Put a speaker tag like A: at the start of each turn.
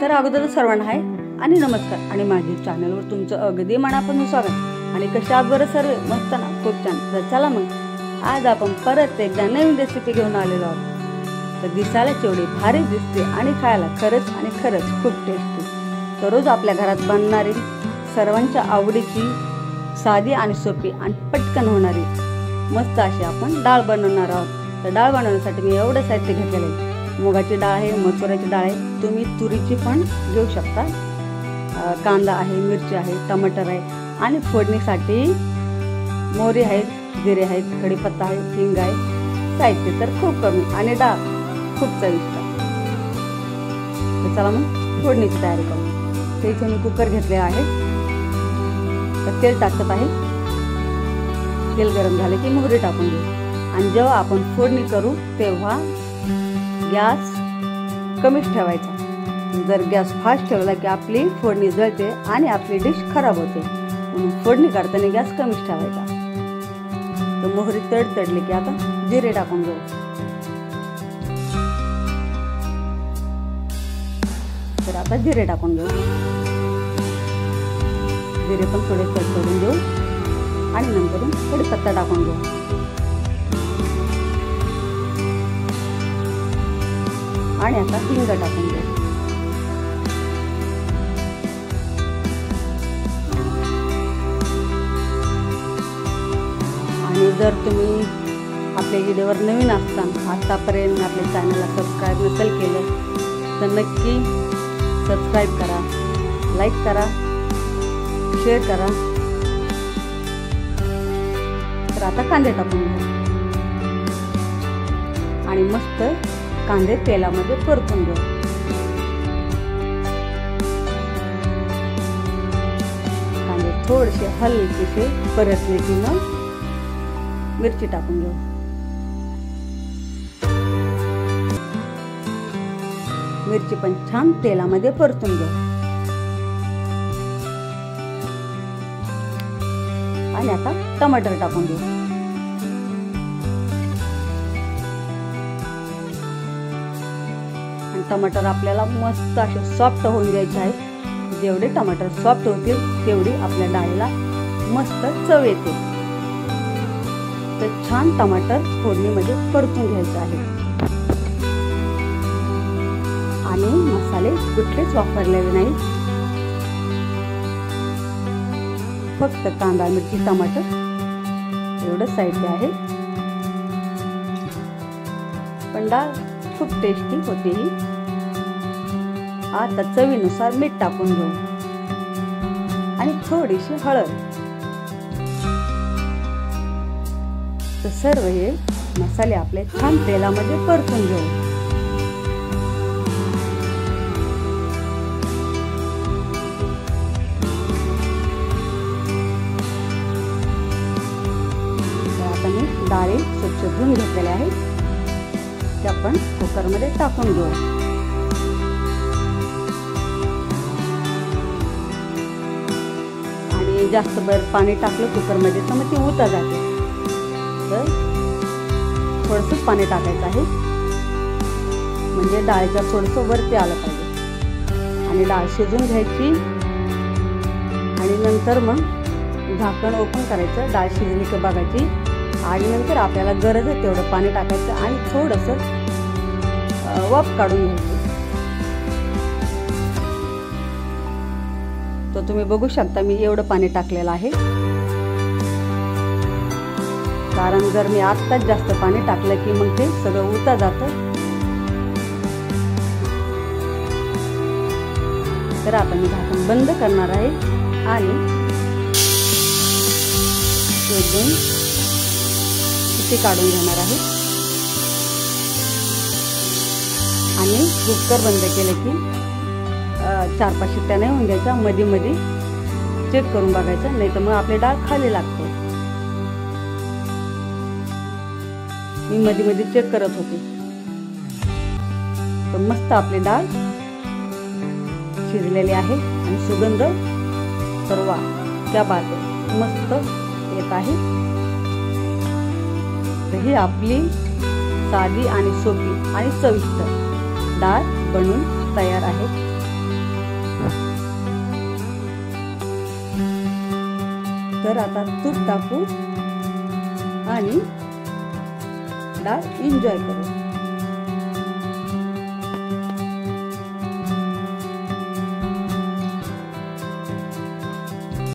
A: तर अगोदर सर्वांना हाय आणि नमस्कार आणि माझ्या चॅनलवर तुमचं अगदी मनापासून स्वागत। आणि कशा आहात बरं सर्व? मस्त ना, खूप छान। तर चला मग आज आपण परत एकदा नवीन रेसिपी घेऊन आलेलो आहोत। तर दिसायला केवढी भारी दिसते आणि खायला खरंच खूप टेस्टी। तर रोज आपल्या घरात बनणारी सर्वांच्या आवडीची साधी आणि सोपी आणि पटकन होणारी मस्त अशी आपण डाळ बनवणार आहोत। तर डाळ बनवण्यासाठी मी एवढं साहित्य घेतलेलं आहे। मुगाची डाळ आहे, मसुराची डाळ आहे, तुम्ही तुरीची पण घेऊ शकता। कांदा आहे, मिरची आहे, टमाटर आहे आणि फोडणीसाठी मोहरी आहे, जिरे आहेत, कढीपत्ता आहे, हिंग आहे। साहित्य तर खूप कमी आणि डाळ खूप चविष्ट। तर चला मग फोडणीची तयारी करू। इथे मी कुकर घेतले आहे। तर तेल टाकत आहे। तेल गरम झाले की मोहरी टाकून घेऊ आणि जेव्हा आपण फोडणी करू तेव्हा गॅस कमीच ठेवायचा। जर गॅस फास्ट ठेवला की आपली फोडणी जळते आणि आपली डिश खराब होते, म्हणून फोडणी काढताना गॅस कमीच ठेवायचा। तर मोहरी तडतडली की आता जिरे टाकून घेऊ। तर आता जिरे टाकून घेऊ। जिरे पण थोडे तडतडून घेऊ आणि नंतर कढीपत्ता टाकून घेऊ आणि आता हिंग टाकून घेऊ। आणि जर तुम्ही आपल्या व्हिडिओवर नवीन असताना आतापर्यंत आपल्या चॅनलला सबस्क्राईब नसेल केलं तर नक्की सबस्क्राईब करा, लाईक करा, शेअर करा। तर आता कांदे टाकून घेऊ आणि मस्त कांदे तेलामध्ये परतून घेऊ। कांदे थोडेसे हलकेसे परतले की मग मिरची टाकून घेऊ। मिरची पण छान तेलामध्ये परतून घेऊ आणि आता टमाटर टाकून घेऊ। टमाटर आपल्याला मस्त असे सॉफ्ट होऊन द्यायचे आहे। जेवढे टमाटर सॉफ्ट होतील तेवढी आपल्या डाळीला मस्त चव येते। तर छान टमाटर फोडणीमध्ये परतून घ्यायचे आहे आणि मसाले कुठलेच वापरलेले नाही, फक्त कांदा, मिरची, टमाटर एवढं साहित्य आहे। पण डाळ खूप टेस्टी होते ही। आता चवीनुसार मीठ टाकून घेऊ आणि थोडीशी हळद। तर सर्व हे मसाले आपले छान तेलामध्ये परतून घेऊ। आता मी डाळी स्वच्छ धुवून घेतलेल्या आहेत, ते आपण कुकरमध्ये टाकून घेऊ। आणि जास्त पाणी टाकलं कुकरमध्ये तर मग ती उता जाते। तर थोडंसं पाणी टाकायचं आहे, म्हणजे डाळीच्या थोडंसं वरती आलं पाहिजे आणि डाळ शिजून घ्यायची आणि नंतर मग झाकण ओपन करायचं, डाळ शिजली की बघायची आणि नंतर आपल्याला गरज आहे तेवढं पाणी टाकायचं आणि थोडंसं वाफ काढून घ्यायची। तर तुम्ही बघू शकता मी एवढं पाणी टाकलेलं आहे, कारण जर मी आत्ताच जास्त पाणी टाकलं की मग ते सगळं उता जातं। तर आता मी झाकण बंद करणार आहे आणि एकदम शिट्टी काढून घेणार आहे आणि कुकर बंद केलं की 4-5 शिट्ट्या नाही होऊन द्यायच्या, मध्ये मध्ये चेक करून बघायचं, नाही तर मग आपली डाळ खाली लागते। मी मध्ये मध्ये चेक करत होते। तर मस्त आपली डाळ शिजलेली आहे आणि सुगंध तर वा क्या बात आहे, मस्त येत आहे। तर ही आपली साधी आणि सोपी आणि चविष्ट डाळ बनून तयार आहे। तर आता तूप टाकू आणि डाळ एन्जॉय करू.